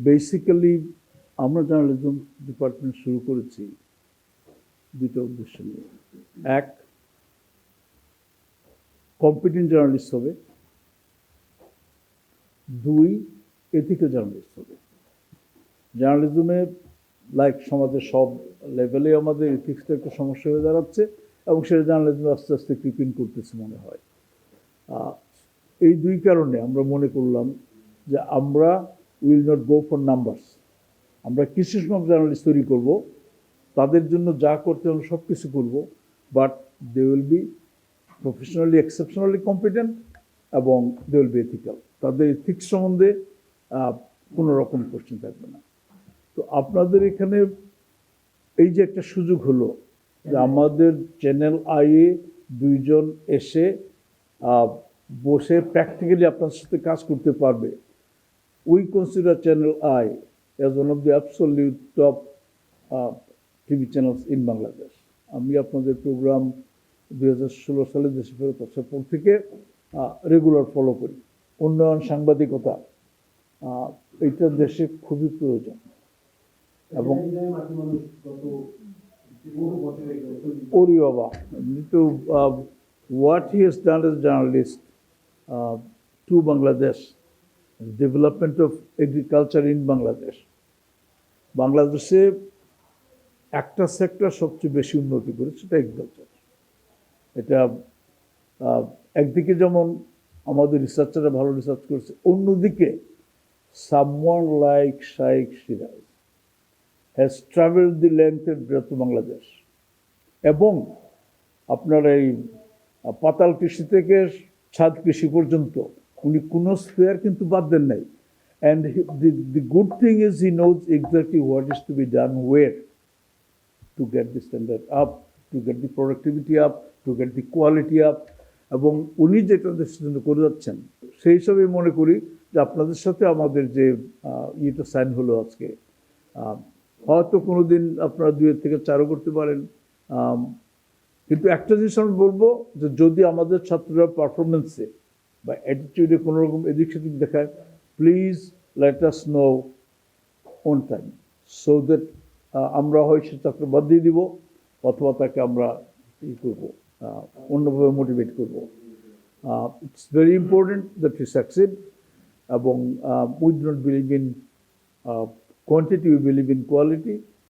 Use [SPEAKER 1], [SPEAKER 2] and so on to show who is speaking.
[SPEAKER 1] Basically আমরা journalism department শুরু করেছি দুটো উদ্দেশ্য নিয়ে। এক, কম্পিটেন্ট জার্নালিস্ট হবে। দুই, এথিক্যাল জার্নালিস্ট হবে। জার্নালিজমে লাইক সমাজের সব লেভেলে আমাদের এথিক্সটা একটা সমস্যা হয়ে দাঁড়াচ্ছে এবং সেটা জার্নালিজমে আস্তে আস্তে ক্রিপিং করতেছে মনে হয়। এই দুই কারণে আমরা মনে করলাম যে আমরা will not go for numbers. আমরা কিছু সংখ্যক জার্নালিস্ট তৈরি করব, তাদের জন্য যা করতে আমরা সব কিছু করবো, but they will be professionally exceptionally competent এবং দে উইল বি এথিক্যাল। তাদের এথিক্স সম্বন্ধে কোনো রকম কোশ্চেন থাকবে না। তো আপনাদের এখানে এই যে একটা সুযোগ হলো যে আমাদের চ্যানেল আইয়ে দুইজন এসে বসে প্র্যাকটিক্যালি আপনার সাথে কাজ করতে পারবে। We consider channel I as one of the absolute top TV channels in Bangladesh. আমি আপনাদের প্রোগ্রাম 2016 সালে দেশে ফেরত আসার পর থেকে রেগুলার ফলো করি। উন্নয়ন সাংবাদিকতা এইটা দেশে খুবই প্রয়োজন এবং ওরি বাবা তো what he has done as a journalist to Bangladesh, development of agriculture in Bangladesh. বাংলাদেশে একটা সেক্টর সবচেয়ে বেশি উন্নতি করেছে, সেটা এগ্রিকালচার। এটা একদিকে যেমন আমাদের রিসার্চাররা ভালো রিসার্চ করেছে, অন্যদিকে someone like Shaikh Shiraz has traveled the length and breadth of Bangladesh এবং আপনার এই পাতাল কৃষি থেকে ছাদ কৃষি পর্যন্ত উনি কোনো স্পেয়ার কিন্তু বাদ দেন নাই। And the good thing is he knows exactly what is to be done where to get the standard up, to get the productivity up, to get the quality up. এবং উনি যেটা দেশের জন্য করে যাচ্ছেন সেই হিসাবে মনে করি যে আপনাদের সাথে আমাদের যে ইয়েটা সাইন হলো আজকে, হয়তো কোনো দিন আপনারা 2 থেকে 4ও করতে পারেন, কিন্তু একটা জিনিস আমি বলবো যে যদি আমাদের ছাত্ররা পারফরমেন্সে বা অ্যাটিটিউডে কোনো রকম এদিক সেদিক দেখায়, please let us no on time so that আমরা হয় সে ছাত্র বাদ দিয়ে দিব অথবা তাকে আমরা ই করবো, অন্যভাবে মোটিভেট করবো। It's very important that you succeed এবং we do not believe in quantity, we believe in quality.